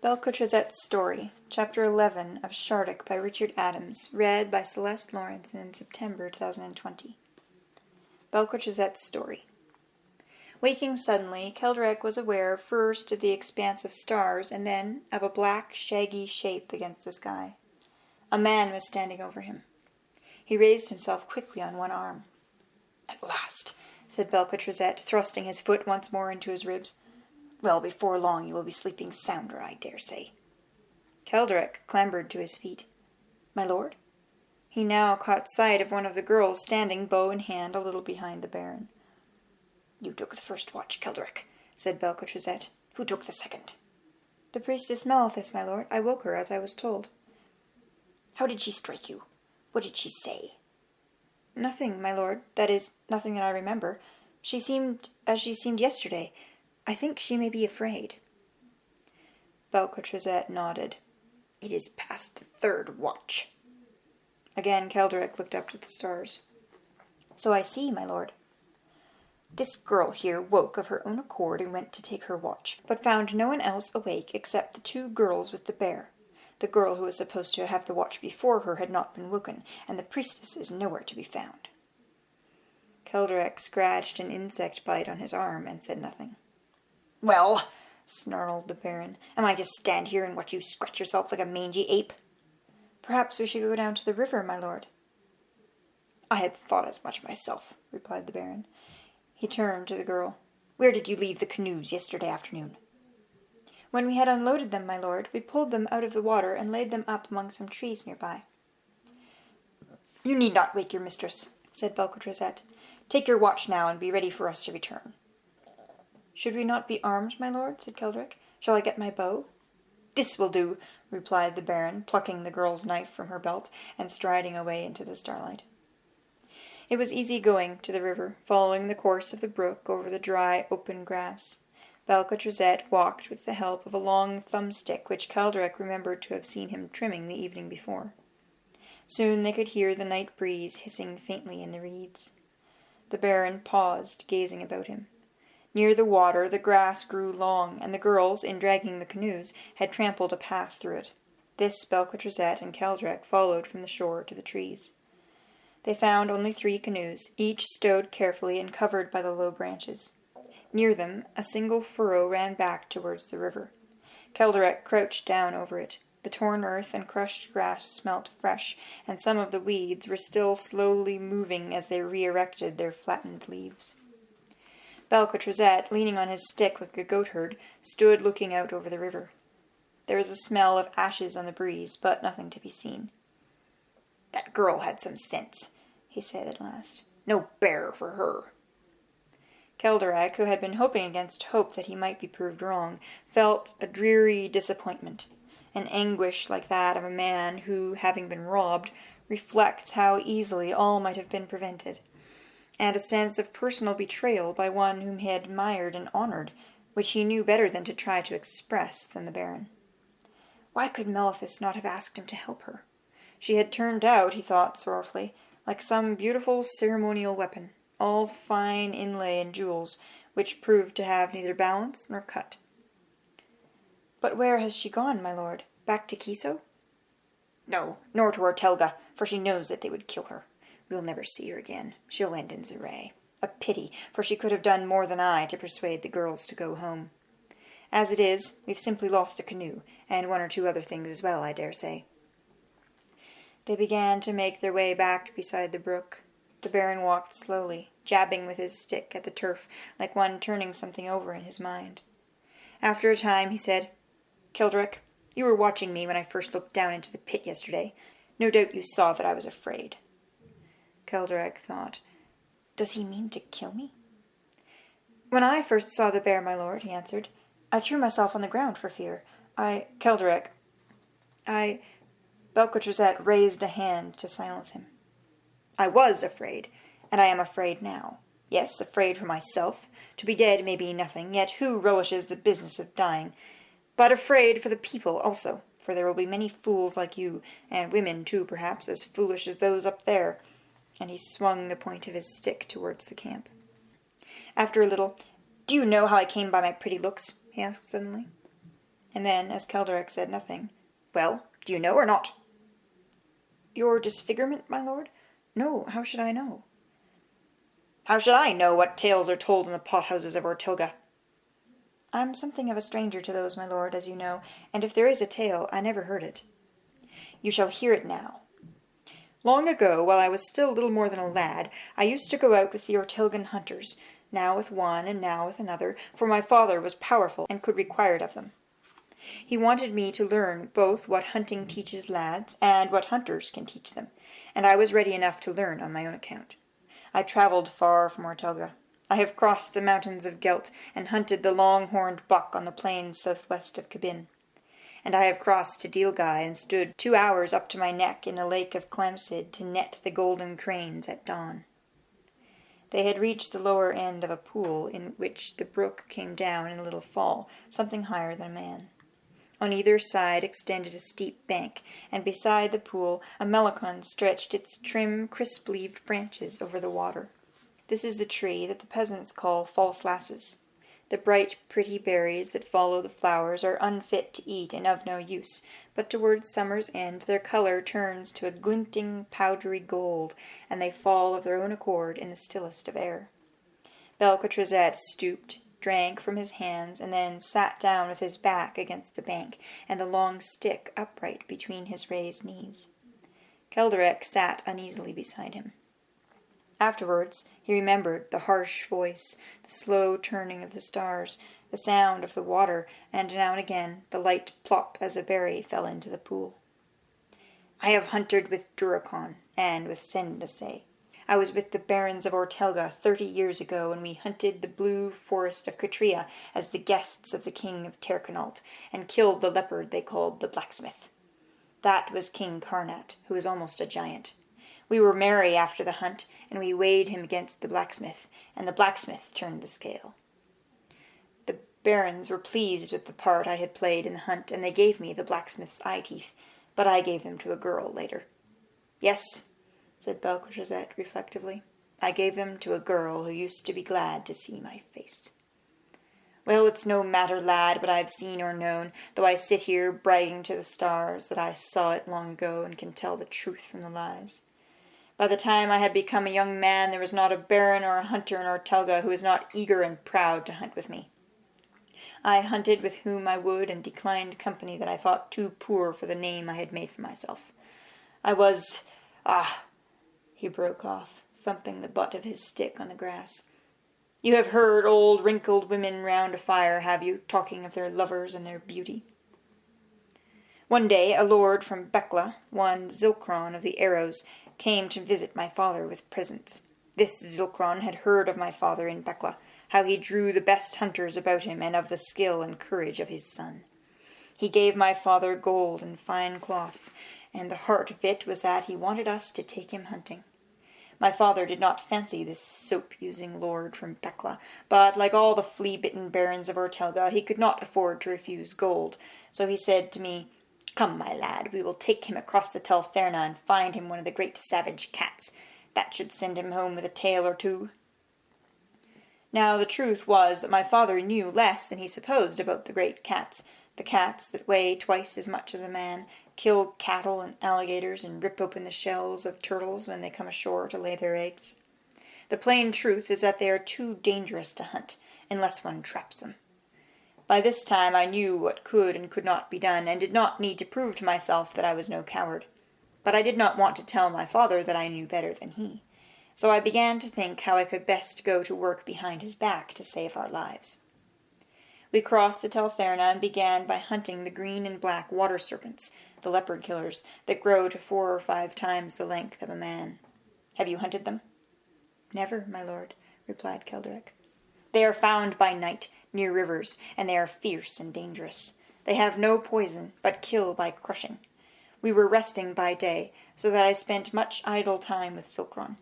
Bel-ka-Trazet's Story, Chapter 11 of Shardik by Richard Adams, read by Celeste Lawrence in September 2020. Bel-ka-Trazet's Story. Waking suddenly, Keldrek was aware first of the expanse of stars and then of a black, shaggy shape against the sky. A man was standing over him. He raised himself quickly on one arm. "At last," said Bel-ka-Trazet, thrusting his foot once more into his ribs. "Well, before long you will be sleeping sounder, I dare say." Keldrek clambered to his feet. "My lord?" He now caught sight of one of the girls standing, bow in hand, a little behind the Baron. "You took the first watch, Keldrek," said Bel-ka-Trazet. "Who took the second?" "The priestess Malithus, my lord. I woke her as I was told." "How did she strike you? What did she say?" "Nothing, my lord. That is, nothing that I remember. She seemed as she seemed yesterday. I think she may be afraid." Bel-ka-Trazet nodded. "It is past the third watch." Again Keldrek looked up to the stars. "So I see, my lord." "This girl here woke of her own accord and went to take her watch, but found no one else awake except the two girls with the bear. The girl who was supposed to have the watch before her had not been woken, and the priestess is nowhere to be found." Keldrek scratched an insect bite on his arm and said nothing. "Well," snarled the Baron, "am I to stand here and watch you scratch yourself like a mangy ape?" "Perhaps we should go down to the river, my lord." "I had thought as much myself," replied the Baron. He turned to the girl. "Where did you leave the canoes yesterday afternoon?" "When we had unloaded them, my lord, we pulled them out of the water and laid them up among some trees near by." "You need not wake your mistress," said Bel-ka-Trazet. "Take your watch now and be ready for us to return." "Should we not be armed, my lord?" said Keldrek. "Shall I get my bow?" "This will do," replied the Baron, plucking the girl's knife from her belt and striding away into the starlight. It was easy going to the river, following the course of the brook over the dry, open grass. Bel-ka-Trazet walked with the help of a long thumbstick which Keldrek remembered to have seen him trimming the evening before. Soon they could hear the night breeze hissing faintly in the reeds. The Baron paused, gazing about him. Near the water the grass grew long, and the girls, in dragging the canoes, had trampled a path through it. This Bel-ka-Trazet and Keldrek followed from the shore to the trees. They found only 3 canoes, each stowed carefully and covered by the low branches. Near them a single furrow ran back towards the river. Keldrek crouched down over it. The torn earth and crushed grass smelt fresh, and some of the weeds were still slowly moving as they re-erected their flattened leaves. Bel-ka-Trazet, leaning on his stick like a goatherd, stood looking out over the river. There was a smell of ashes on the breeze, but nothing to be seen. "That girl had some sense," he said at last. "No bear for her." Keldrek, who had been hoping against hope that he might be proved wrong, felt a dreary disappointment, an anguish like that of a man who, having been robbed, reflects how easily all might have been prevented, and a sense of personal betrayal by one whom he had admired and honored, which he knew better than to try to express than the Baron. Why could Malithus not have asked him to help her? She had turned out, he thought sorrowfully, like some beautiful ceremonial weapon, all fine inlay and jewels, which proved to have neither balance nor cut. "But where has she gone, my lord? Back to Kiso?" "No, nor to Ortelga, for she knows that they would kill her. We'll never see her again. She'll end in Zeray. A pity, for she could have done more than I to persuade the girls to go home. As it is, we've simply lost a canoe, and 1 or 2 other things as well, I dare say." They began to make their way back beside the brook. The Baron walked slowly, jabbing with his stick at the turf, like one turning something over in his mind. After a time he said, "Keldrek, you were watching me when I first looked down into the pit yesterday. No doubt you saw that I was afraid." Keldrek thought, "Does he mean to kill me?" "When I first saw the bear, my lord," he answered, "I threw myself on the ground for fear. Bel-ka-Trazet raised a hand to silence him. "I was afraid, and I am afraid now. Yes, afraid for myself. To be dead may be nothing, yet who relishes the business of dying? But afraid for the people also, for there will be many fools like you, and women too, perhaps, as foolish as those up there." And he swung the point of his stick towards the camp. After a little, "Do you know how I came by my pretty looks?" he asked suddenly. And then, as Keldorek said nothing, "Well, do you know or not?" "Your disfigurement, my lord? No, how should I know?" "How should I know what tales are told in the pothouses of Ortilga?" "I'm something of a stranger to those, my lord, as you know, and if there is a tale, I never heard it." "You shall hear it now. Long ago, while I was still little more than a lad, I used to go out with the Ortilgan hunters, now with one and now with another, for my father was powerful and could require it of them. He wanted me to learn both what hunting teaches lads and what hunters can teach them, and I was ready enough to learn on my own account. I travelled far from Ortilga. I have crossed the mountains of Gelt and hunted the long-horned buck on the plains southwest of Cabin. And I have crossed to Dealgai and stood 2 hours up to my neck in the lake of Clamsid to net the golden cranes at dawn." They had reached the lower end of a pool in which the brook came down in a little fall, something higher than a man. On either side extended a steep bank, and beside the pool a melocon stretched its trim, crisp-leaved branches over the water. This is the tree that the peasants call false lasses. The bright, pretty berries that follow the flowers are unfit to eat and of no use, but towards summer's end their colour turns to a glinting, powdery gold, and they fall of their own accord in the stillest of air. Bel-ka-Trazet stooped, drank from his hands, and then sat down with his back against the bank, and the long stick upright between his raised knees. Keldorek sat uneasily beside him. Afterwards he remembered the harsh voice, the slow turning of the stars, the sound of the water, and now and again the light plop as a berry fell into the pool. "I have hunted with Duracon and with Sendasay. I was with the barons of Ortilga 30 years ago, when we hunted the blue forest of Catria as the guests of the king of Terkenalt, and killed the leopard they called the blacksmith. That was King Karnat, who was almost a giant. We were merry after the hunt, and we weighed him against the blacksmith, and the blacksmith turned the scale. The barons were pleased with the part I had played in the hunt, and they gave me the blacksmith's eye-teeth, but I gave them to a girl later." "Yes," said Bel-ka-Trazet reflectively, "I gave them to a girl who used to be glad to see my face. Well, it's no matter, lad, what I've seen or known, though I sit here bragging to the stars that I saw it long ago and can tell the truth from the lies. By the time I had become a young man, there was not a baron or a hunter in Ortilga who was not eager and proud to hunt with me. I hunted with whom I would, and declined company that I thought too poor for the name I had made for myself. I was... he broke off, thumping the butt of his stick on the grass. "You have heard old wrinkled women round a fire, have you, talking of their lovers and their beauty? One day a lord from Bekla, one Zilkron of the Arrows, came to visit my father with presents. This Zilkron had heard of my father in Bekla, how he drew the best hunters about him, and of the skill and courage of his son. He gave my father gold and fine cloth, and the heart of it was that he wanted us to take him hunting. My father did not fancy this soap-using lord from Bekla, but, like all the flea-bitten barons of Ortilga, he could not afford to refuse gold, so he said to me, 'Come, my lad, we will take him across the Teltherna and find him one of the great savage cats. That should send him home with a tale or two.' Now the truth was that my father knew less than he supposed about the great cats, the cats that weigh twice as much as a man, kill cattle and alligators, and rip open the shells of turtles when they come ashore to lay their eggs. The plain truth is that they are too dangerous to hunt, unless one traps them. By this time I knew what could and could not be done, and did not need to prove to myself that I was no coward. But I did not want to tell my father that I knew better than he, so I began to think how I could best go to work behind his back to save our lives. We crossed the Teltherna and began by hunting the green and black water serpents, the leopard killers, that grow to 4 or 5 times the length of a man. Have you hunted them?" "Never, my lord," replied Keldorek. "They are found by night, near rivers, and they are fierce and dangerous. They have no poison, but kill by crushing. We were resting by day, so that I spent much idle time with Zilkron.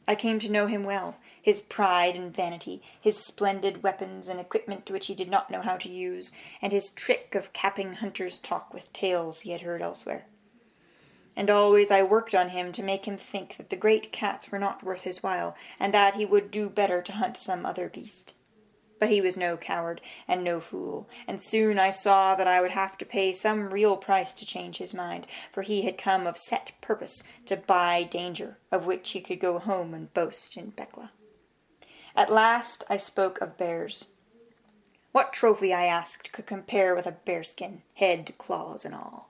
I came to know him well, his pride and vanity, his splendid weapons and equipment which he did not know how to use, and his trick of capping hunters' talk with tales he had heard elsewhere. And always I worked on him to make him think that the great cats were not worth his while, and that he would do better to hunt some other beast. But he was no coward and no fool, and soon I saw that I would have to pay some real price to change his mind, for he had come of set purpose to buy danger, of which he could go home and boast in Bel-ka. At last I spoke of bears. What trophy, I asked, could compare with a bearskin, head, claws, and all?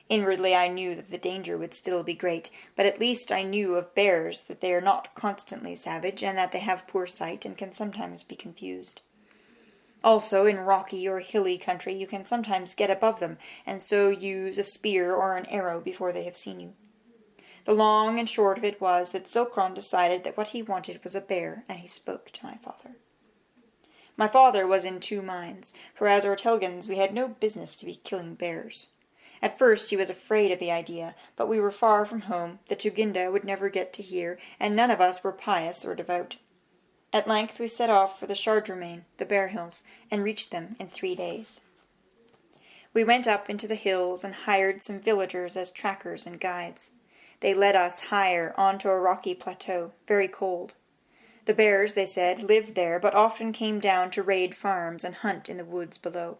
Inwardly I knew that the danger would still be great, but at least I knew of bears that they are not constantly savage, and that they have poor sight and can sometimes be confused. Also, in rocky or hilly country you can sometimes get above them, and so use a spear or an arrow before they have seen you. The long and short of it was that Zilkron decided that what he wanted was a bear, and he spoke to my father. My father was in two minds, for as Ortelgans we had no business to be killing bears. At first he was afraid of the idea, but we were far from home, the Tuginda would never get to hear, and none of us were pious or devout. At length we set off for the Shardrumain, the Bear Hills, and reached them in 3 days. We went up into the hills and hired some villagers as trackers and guides. They led us higher onto a rocky plateau, very cold. The bears, they said, lived there, but often came down to raid farms and hunt in the woods below.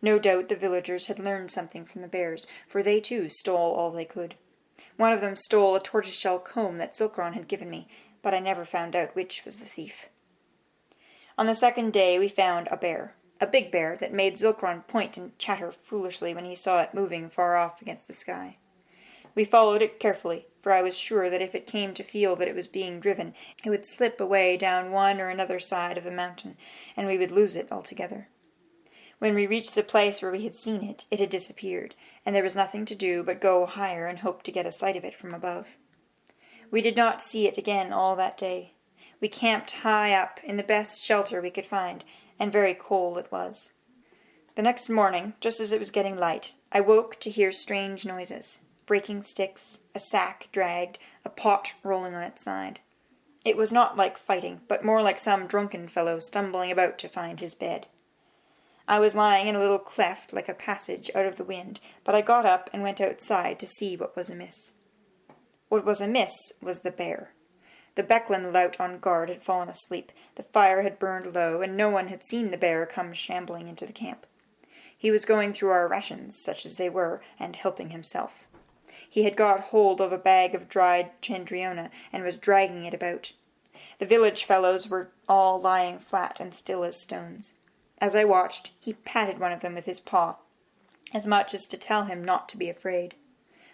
No doubt the villagers had learned something from the bears, for they too stole all they could. One of them stole a tortoiseshell comb that Zilkron had given me, but I never found out which was the thief. On the 2nd day we found a bear, a big bear that made Zilkron point and chatter foolishly when he saw it moving far off against the sky. We followed it carefully, for I was sure that if it came to feel that it was being driven, it would slip away down one or another side of the mountain, and we would lose it altogether. When we reached the place where we had seen it, it had disappeared, and there was nothing to do but go higher and hope to get a sight of it from above. We did not see it again all that day. We camped high up in the best shelter we could find, and very cold it was. The next morning, just as it was getting light, I woke to hear strange noises, breaking sticks, a sack dragged, a pot rolling on its side. It was not like fighting, but more like some drunken fellow stumbling about to find his bed. I was lying in a little cleft like a passage out of the wind, but I got up and went outside to see what was amiss. What was amiss was the bear. The Becklin lout on guard had fallen asleep, the fire had burned low, and no one had seen the bear come shambling into the camp. He was going through our rations, such as they were, and helping himself. He had got hold of a bag of dried chandriona, and was dragging it about. The village fellows were all lying flat and still as stones. As I watched, he patted one of them with his paw, as much as to tell him not to be afraid.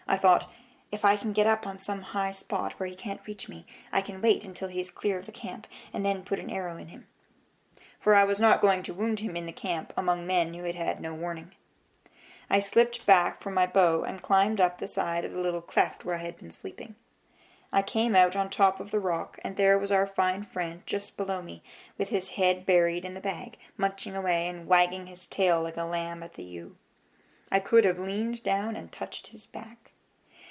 I thought, if I can get up on some high spot where he can't reach me, I can wait until he is clear of the camp, and then put an arrow in him. For I was not going to wound him in the camp among men who had had no warning. I slipped back from my bow and climbed up the side of the little cleft where I had been sleeping. I came out on top of the rock, and there was our fine friend just below me, with his head buried in the bag, munching away and wagging his tail like a lamb at the ewe. I could have leaned down and touched his back.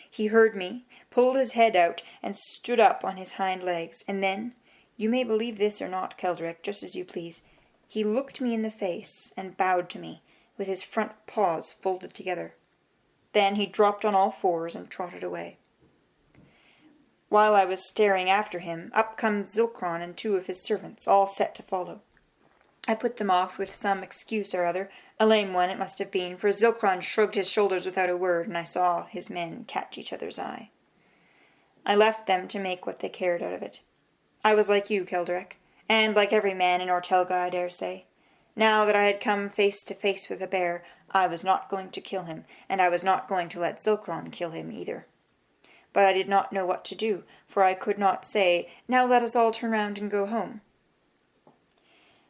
He heard me, pulled his head out, and stood up on his hind legs, and then, you may believe this or not, Keldrick, just as you please, he looked me in the face and bowed to me, with his front paws folded together. Then he dropped on all fours and trotted away. While I was staring after him, up comes Zilkron and 2 of his servants, all set to follow. I put them off with some excuse or other, a lame one it must have been, for Zilkron shrugged his shoulders without a word, and I saw his men catch each other's eye. I left them to make what they cared out of it. I was like you, Keldrick, and like every man in Ortelga, I dare say. Now that I had come face to face with a bear, I was not going to kill him, and I was not going to let Zilkron kill him either. But I did not know what to do, for I could not say, now let us all turn round and go home.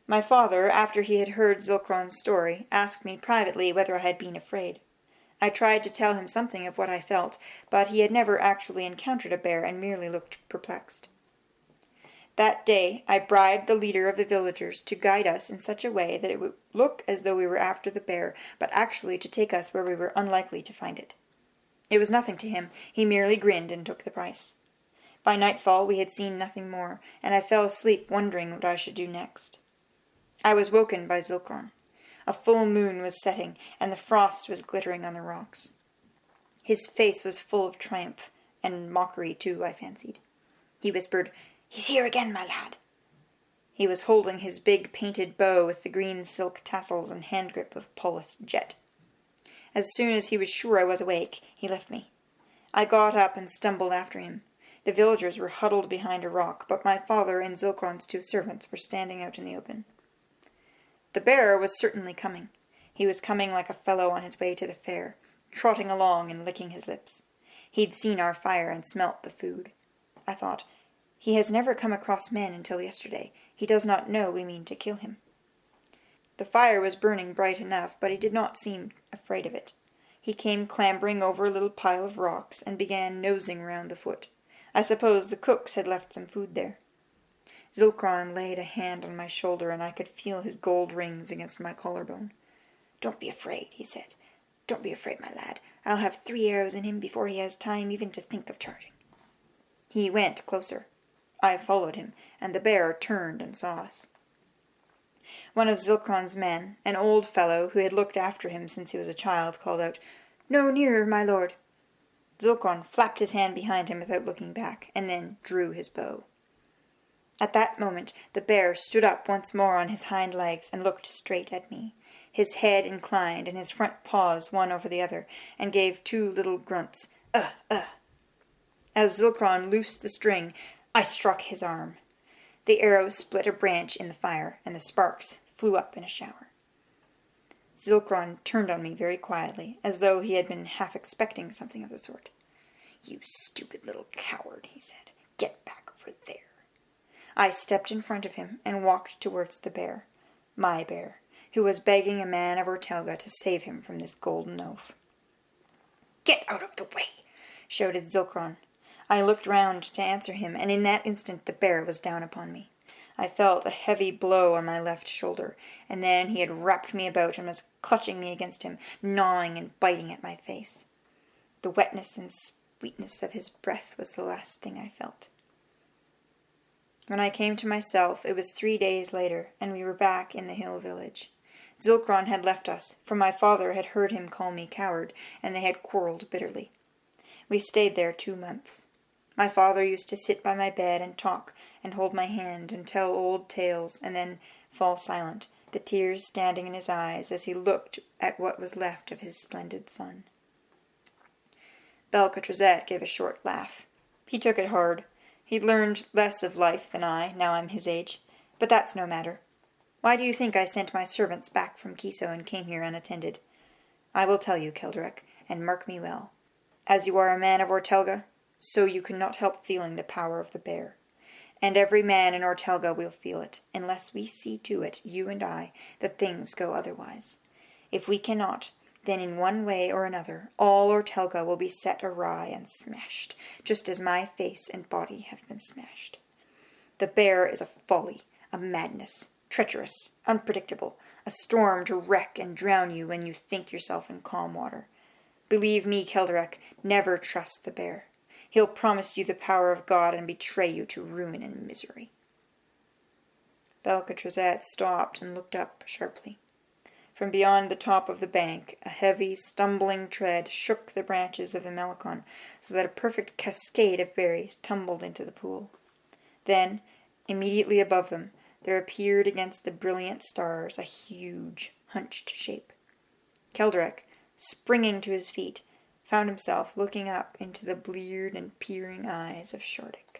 My father, after he had heard Zilkron's story, asked me privately whether I had been afraid. I tried to tell him something of what I felt, but he had never actually encountered a bear and merely looked perplexed. That day I bribed the leader of the villagers to guide us in such a way that it would look as though we were after the bear, but actually to take us where we were unlikely to find it. It was nothing to him. He merely grinned and took the price. By nightfall we had seen nothing more, and I fell asleep wondering what I should do next. I was woken by Zilkron. A full moon was setting, and the frost was glittering on the rocks. His face was full of triumph, and mockery too, I fancied. He whispered, "He's here again, my lad." He was holding his big painted bow with the green silk tassels and hand-grip of polished jet. As soon as he was sure I was awake, he left me. I got up and stumbled after him. The villagers were huddled behind a rock, but my father and Zilkron's 2 servants were standing out in the open. The bear was certainly coming. He was coming like a fellow on his way to the fair, trotting along and licking his lips. He'd seen our fire and smelt the food. I thought, he has never come across men until yesterday. He does not know we mean to kill him. The fire was burning bright enough, but he did not seem afraid of it. He came clambering over a little pile of rocks and began nosing round the foot. I suppose the cooks had left some food there. Zilkron laid a hand on my shoulder, and I could feel his gold rings against my collarbone. "Don't be afraid," he said. "Don't be afraid, my lad. I'll have 3 arrows in him before he has time even to think of charging." He went closer. I followed him, and the bear turned and saw us. One of Zilkron's men, an old fellow who had looked after him since he was a child, called out, "No nearer, my lord." Zilkron flapped his hand behind him without looking back, and then drew his bow. At that moment the bear stood up once more on his hind legs and looked straight at me. His head inclined, and his front paws one over the other, and gave 2 little grunts. As Zilkron loosed the string, I struck his arm. The arrow split a branch in the fire, and the sparks flew up in a shower. Zilkron turned on me very quietly, as though he had been half expecting something of the sort. "You stupid little coward," he said. "Get back over there." I stepped in front of him and walked towards the bear, my bear, who was begging a man of Ortelga to save him from this golden oaf. "Get out of the way!" shouted Zilkron. I looked round to answer him, and in that instant the bear was down upon me. I felt a heavy blow on my left shoulder, and then he had wrapped me about and was clutching me against him, gnawing and biting at my face. The wetness and sweetness of his breath was the last thing I felt. When I came to myself, it was 3 days later, and we were back in the hill village. Zilkron had left us, for my father had heard him call me coward, and they had quarrelled bitterly. We stayed there 2 months. My father used to sit by my bed and talk, and hold my hand, and tell old tales, and then fall silent, the tears standing in his eyes as he looked at what was left of his splendid son. Bel-ka-Trazet gave a short laugh. He took it hard. He'd learned less of life than I, now I'm his age. But that's no matter. Why do you think I sent my servants back from Kiso and came here unattended? I will tell you, Kelderek, and mark me well. As you are a man of Ortelga, so you cannot help feeling the power of the bear. And every man in Ortelga will feel it, unless we see to it, you and I, that things go otherwise. If we cannot, then in one way or another, all Ortelga will be set awry and smashed, just as my face and body have been smashed. The bear is a folly, a madness, treacherous, unpredictable, a storm to wreck and drown you when you think yourself in calm water. Believe me, Kelderek, never trust the bear. He'll promise you the power of God and betray you to ruin and misery. Bel-ka-Trazet stopped and looked up sharply. From beyond the top of the bank, a heavy, stumbling tread shook the branches of the melicon so that a perfect cascade of berries tumbled into the pool. Then, immediately above them, there appeared against the brilliant stars a huge, hunched shape. Kelderek, springing to his feet, found himself looking up into the bleared and peering eyes of Shardik.